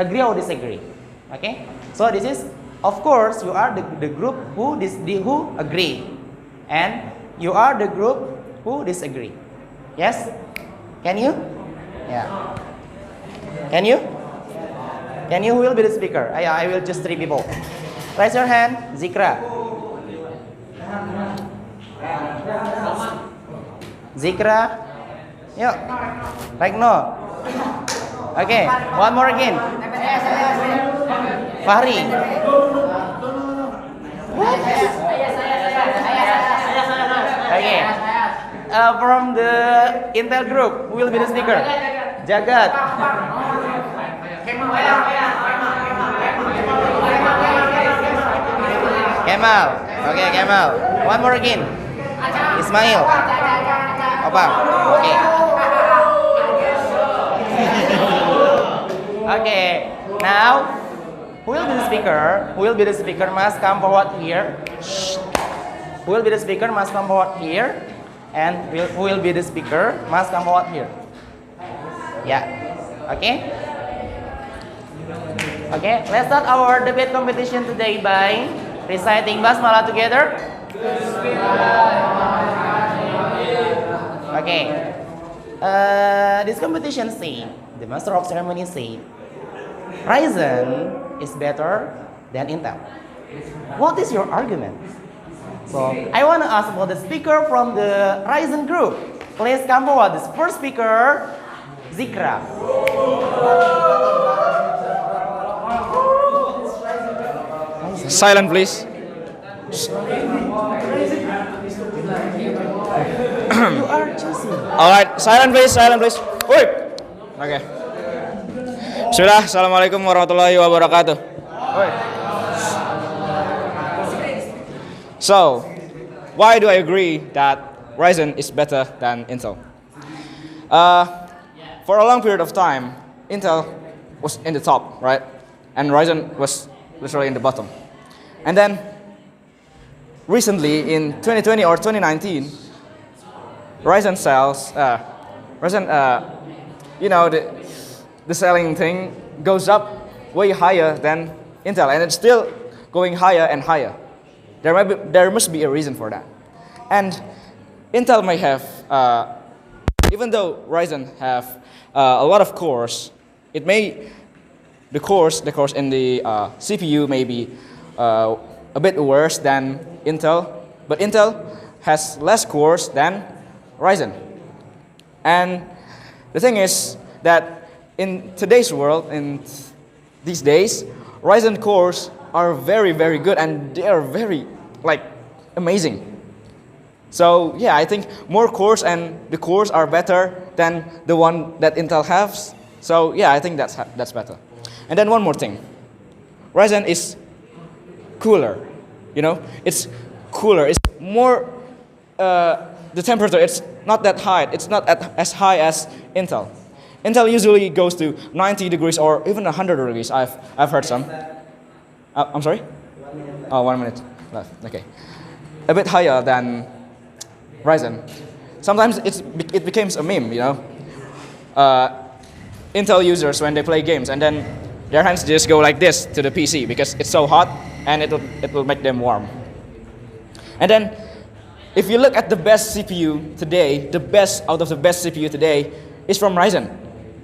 agree or disagree. Okay. So this is, of course, you are the group who agree, and you are the group who disagree. Yes? Can you? Yeah. Can you? Can you? Who will be the speaker? I will just 3 people. Raise your hand. Zikra. Zikra. Yuk. Like no. Okay. One more again. Fahri. Okay. From the Intel group, who will be the speaker? Jagat. Kemal. Okay, Kemal. One more again. Ismail. Opang. Okay. Okay. Now, who will be the speaker? Who will be the speaker must come forward here. Who will be the speaker must come forward here. And who will be the speaker must come forward here. Yeah. Okay. Okay. Let's start our debate competition today by reciting basmalah together. Okay. This competition said, the master of ceremony said, Ryzen is better than Intel. What is your argument? So I want to ask about the speaker from the Ryzen group. Please come forward. This first speaker, Zikra. Silent, please. You are choosing. Alright, silent please, silent please. Wait. Okay. Sudah, assalamualaikum warahmatullahi wabarakatuh. Wait. So, why do I agree that Ryzen is better than Intel? For a long period of time, Intel was in the top, right? And Ryzen was literally in the bottom. And then, recently in 2020 or 2019, Ryzen sells, the selling thing goes up way higher than Intel, and it's still going higher and higher. There must be a reason for that. And Intel may have, even though Ryzen have a lot of cores, the cores in the CPU may be a bit worse than Intel, but Intel has less cores than Ryzen. And the thing is that in today's world, in these days, Ryzen cores are very, very good, and they are very, amazing. So yeah, I think more cores and the cores are better than the one that Intel has. So yeah, I think that's better. And then one more thing, Ryzen is cooler. It's cooler. It's more. The temperature, it's not that high. It's not as high as Intel. Intel usually goes to 90 degrees or even 100 degrees. I've heard some. I'm sorry? 1 minute left. Okay. A bit higher than Ryzen. Sometimes it becomes a meme, Intel users, when they play games, and then their hands just go like this to the PC because it's so hot, and it will make them warm. And then, if you look at the best CPU today, the best out of the best CPU today is from Ryzen,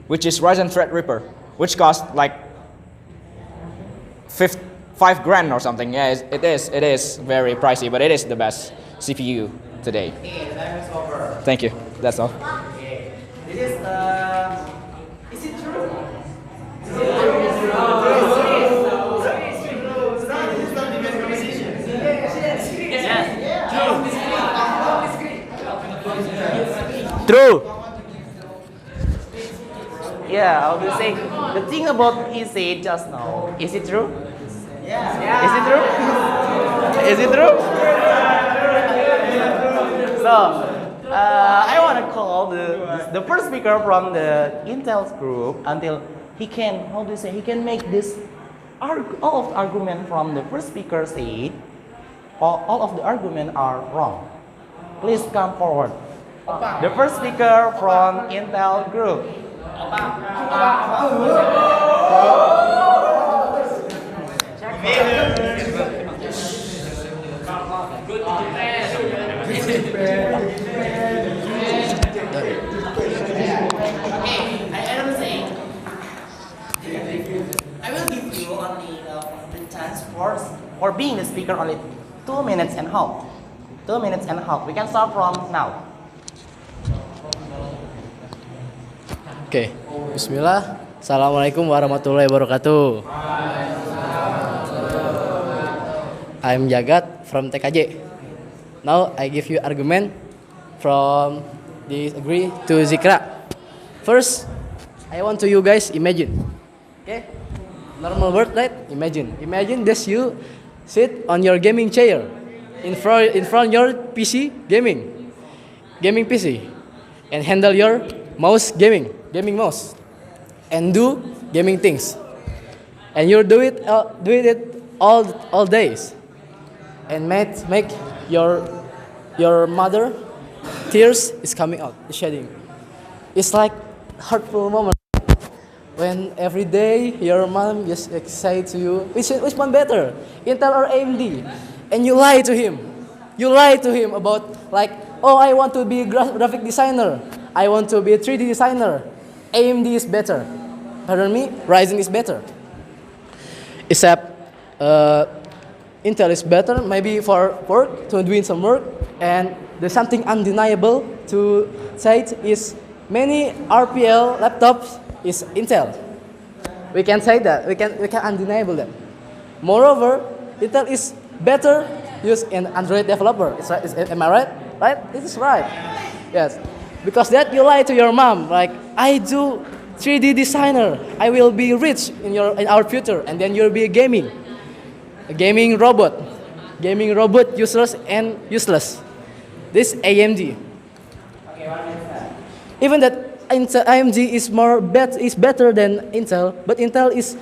which is Ryzen Threadripper, which costs like 5 grand or something. Yeah, it is very pricey, but it is the best CPU today. Okay, time is over. Thank you. That's all. Okay. This is it true? True. Yeah, I will say the thing about he said just now. Is it true? Yeah. Is it true? Is it true? So, I want to call the first speaker from the Intel's group until he can, he can make this all of the argument from the first speaker said, all of the argument are wrong. Please come forward. The first speaker from Intel group. for being the speaker only 2 minutes and a half. 2 minutes and a half. We can start from now. Oke, Bismillah. Assalamualaikum warahmatullahi wabarakatuh. I'm Jagat from TKJ. Now I give you argument from disagree to Zikra. First, I want to you guys imagine. Okay? Normal word, right? Imagine this you sit on your gaming chair in front your PC gaming PC, and handle your mouse gaming mouse, and do gaming things, and you do it all days, and make your mother tears is coming out, shedding. It's like hurtful moment when every day your mom just say to you, which one better, Intel or AMD, and you lie to him. You lie to him about like, oh, I want to be a graphic designer. I want to be a 3D designer. AMD is better. Pardon me, Ryzen is better. Except Intel is better, maybe for work, to doing some work, and there's something undeniable to say it is many RPL laptops is Intel. We can say that. We can undeniable that. Moreover, Intel is better used in Android developer. Am I right? Right? It is right. Yes. Because that you lie to your mom, like, I do 3D designer. I will be rich in our future, and then you'll be a gaming robot, useless and useless. This AMD. Even that AMD is better than Intel, but Intel is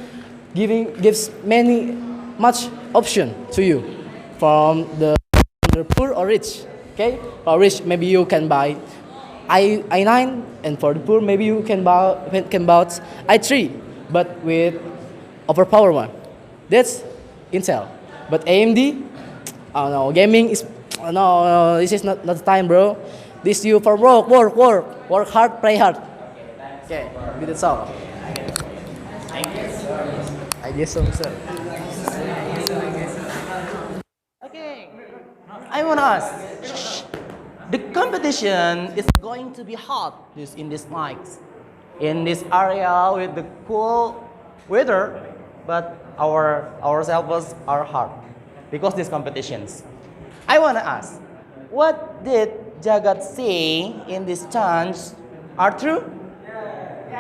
gives much option to you from the poor or rich. Okay, for rich maybe you can buy i9, and for the poor maybe you can buy i3, but with overpowered one. That's Intel. But AMD, oh no, gaming is, oh no, this is not the time, bro. This you for work hard, play hard. Okay, that's all. I guess so, sir. Okay, I want to ask. The competition is going to be hot in these nights, in this area with the cool weather, but our servers are hard because these competitions. I want to ask, what did Jagat say in this chance are true?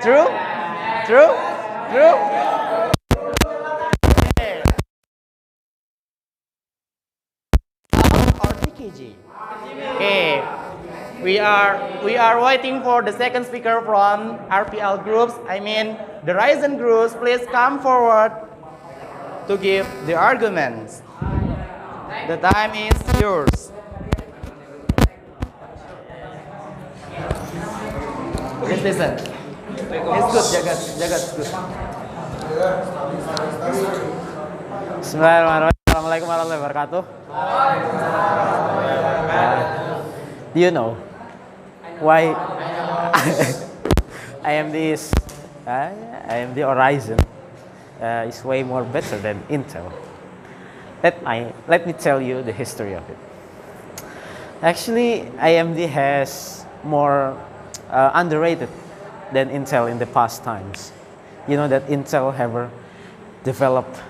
True? True? True? Okay. Or TKG? Okay. We are waiting for the second speaker from RPL groups. I mean the Ryzen groups. Please come forward to give the arguments. The time is yours. Please listen. It's good, Jagat, it's good. Bismillahirrahmanirrahim. Assalamualaikum warahmatullahi wabarakatuh. Do you know why AMD or Ryzen is way more better than Intel? Let me tell you the history of it. Actually, AMD has more underrated than Intel in the past times. You know that Intel ever developed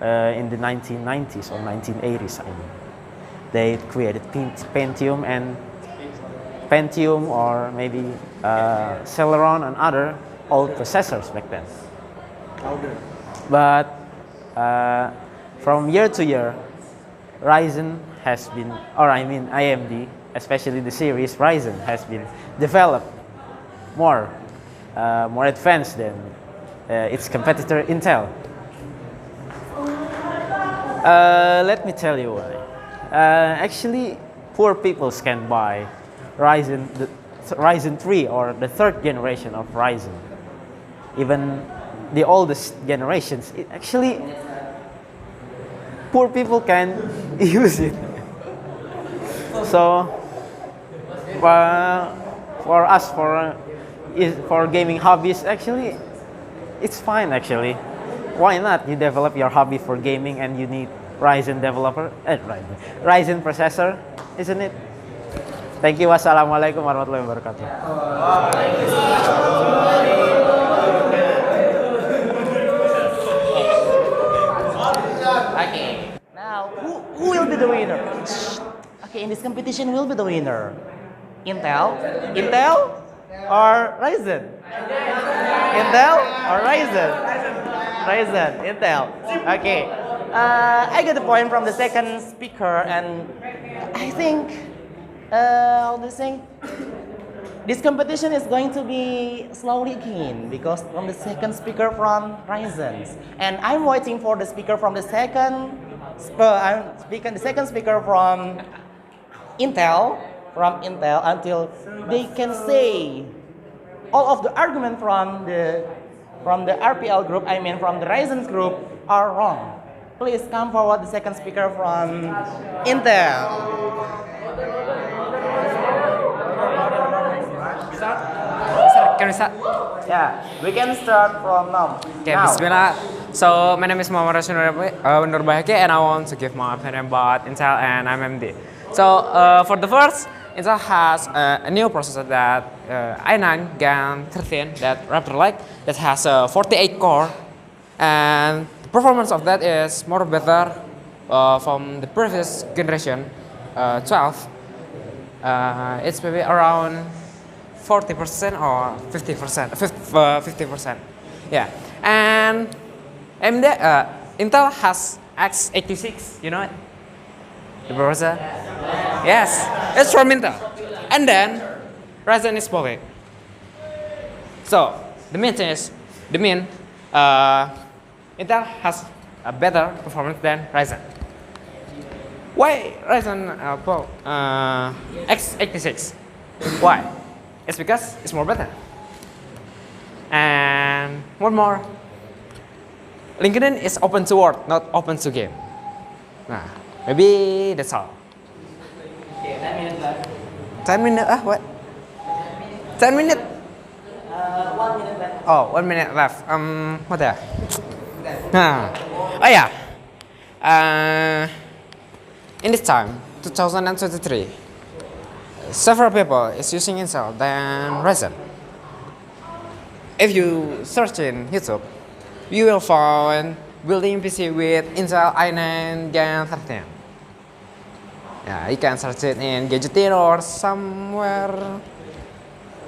in the 1990s or 1980s. I mean, they created Pentium or maybe Celeron and other old processors back then. But from year to year, Ryzen has been, or I mean AMD, especially the series Ryzen, has been developed more advanced than its competitor Intel. Let me tell you why. Actually, poor people can buy Ryzen 3 or the third generation of Ryzen. Even the oldest generations, actually, poor people can use it. So, for us, for gaming hobbies, actually, it's fine. Actually, why not? You develop your hobby for gaming and you need Ryzen processor, isn't it? Thank you. Wassalamualaikum warahmatullahi wabarakatuh. Okay. Now, who will be the winner? Okay, in this competition, who will be the winner? Intel, or Ryzen? Intel or Ryzen? Ryzen, Intel. Okay. I get the point from the second speaker, and I think, how do you think? This competition is going to be slowly again because from the second speaker from Ryzen, and I'm waiting for the speaker from the second. I'm speaking the second speaker from Intel, until they can say all of the argument from the RPL group. I mean from the Ryzen group are wrong. Please come forward, the second speaker from Intel. Can we start? Yeah, we can start from now. Okay, Bismillah. So, my name is Muhammad Rashid Nurbahake, and I want to give my opinion about Intel and AMD. So, for the first, Intel has a new processor that i9 Gen 13 that Raptor like that has a 48 core, and the performance of that is more better from the previous generation 12. It's maybe around 40% or 50%, 50%. Yeah, and AMD, Intel has x86, you know it? The processor? Yes, it's from Intel. And then, Ryzen is Pocket. So, the mean Intel has a better performance than Ryzen. Why Ryzen x86? Why? It's because it's more better. And one more, LinkedIn is open to work, not open to game. Nah, maybe that's all. Okay, 10 minutes left. 10 minutes? What? 10 minutes? 1 minute left. Oh, 1 minute left. What there? Oh yeah. In this time, 2023, several people is using Intel than Ryzen. If you search in YouTube, you will find building PC with Intel i9 Gen 13. Yeah, you can search it in Gadgetin or somewhere.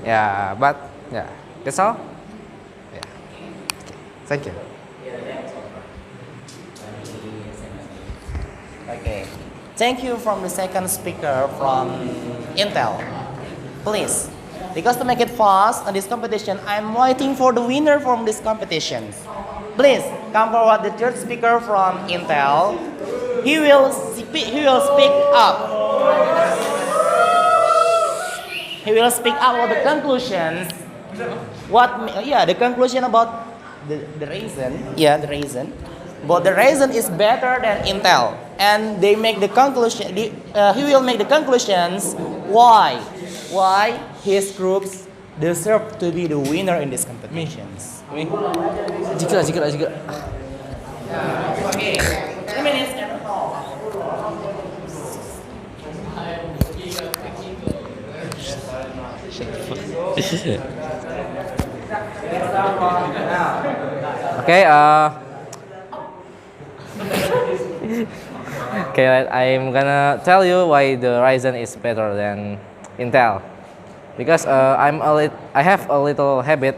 Yeah, but yeah, that's all. Yeah. Okay. Thank you. Okay. Thank you from the second speaker from Intel. Please, because to make it fast on this competition, I'm waiting for the winner from this competition. Please come forward, the third speaker from Intel. He will speak up. He will speak up about the conclusions. The conclusion about the reason. Yeah, the reason. But the Ryzen is better than Intel, and they make the conclusion. He will make the conclusions why his groups deserve to be the winner in these competitions. Jika. Okay, 2 minutes and all. Okay, okay, I'm gonna tell you why the Ryzen is better than Intel. Because I have a little habit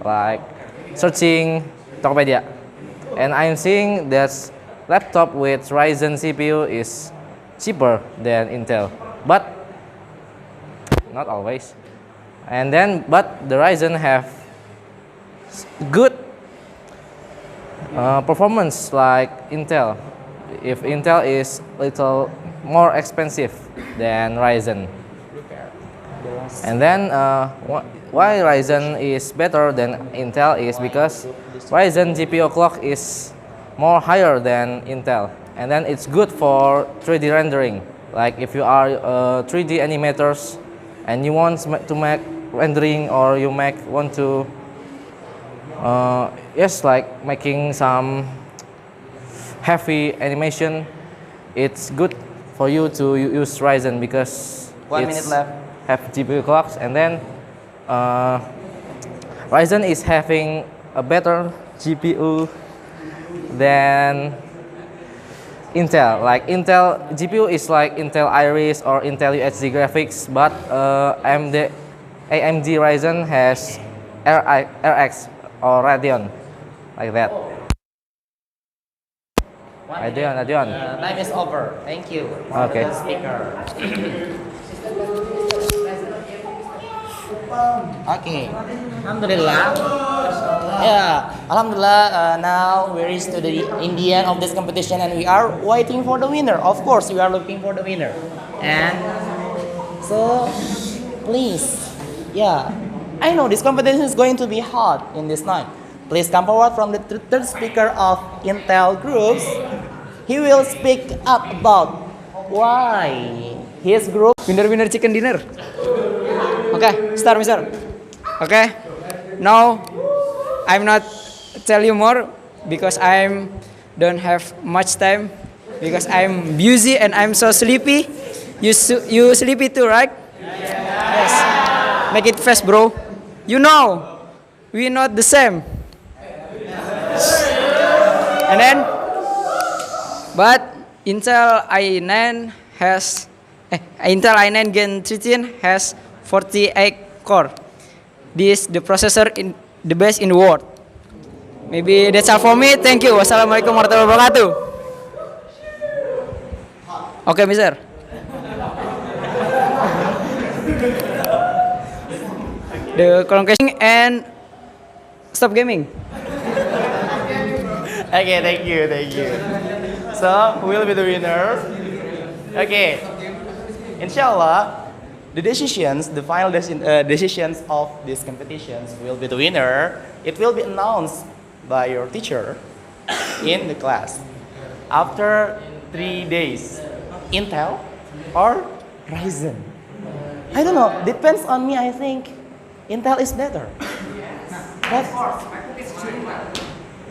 like searching Tokopedia, and I'm seeing that laptop with Ryzen CPU is cheaper than Intel, but not always. But the Ryzen have good performance like Intel. If Intel is little more expensive than Ryzen. And then why Ryzen is better than Intel is because Ryzen GPU clock is more higher than Intel, and then it's good for 3D rendering. Like if you are 3D animators and you want to make rendering, or you want to Yes, like making some heavy animation. It's good for you to use Ryzen because 1 minute left. have GPU clocks, and then Ryzen is having a better GPU than Intel. Like Intel GPU is like Intel Iris or Intel UHD graphics, but AMD Ryzen has RX or Radeon, like that. Radeon. Time is over. Thank you. for Okay. the speaker. Okay. Alhamdulillah. Yeah. Alhamdulillah. Now we reach to the end of this competition, and we are waiting for the winner. Of course, we are looking for the winner. And so, please, yeah. I know this competition is going to be hard in this night. Please come forward from the third speaker of Intel groups. He will speak up about why his group. Winner chicken dinner. Okay, start, Mister. Okay, now I'm not tell you more because I'm don't have much time because I'm busy and I'm so sleepy. You sleepy too, right? Yes. Make it fast, bro. You know, we not the same. And then, but Intel i9 has Intel i9 Gen 13 has 48 core. This the processor in the best in the world. Maybe that's all for me. Thank you. Wassalamualaikum warahmatullahi wabarakatuh. Okay, Mister. The collocation and stop gaming. Okay, thank you. So, who will be the winner? Okay. Inshallah, the final decisions of these competitions will be the winner. It will be announced by your teacher in the class after 3 days. Intel or Ryzen? I don't know. Depends on me. I think Intel is better. But,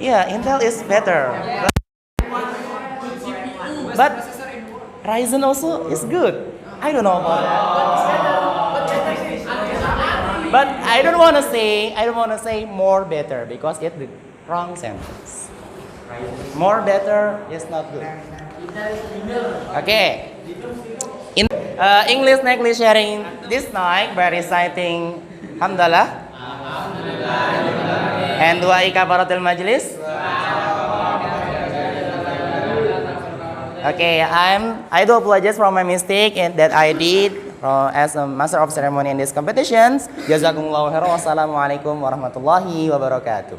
yeah, Intel is better. But Ryzen also is good. I don't know about that. But I don't want to say more better because it's the wrong sentence. More better is not good. Okay. English next sharing this night by reciting Hamdalah and dua ikabaratul majlis. Okay, I do apologize for my mistake that I did as a master of ceremony in these competitions. Jazakumullahu khairan. Wassalamualaikum warahmatullahi wabarakatuh.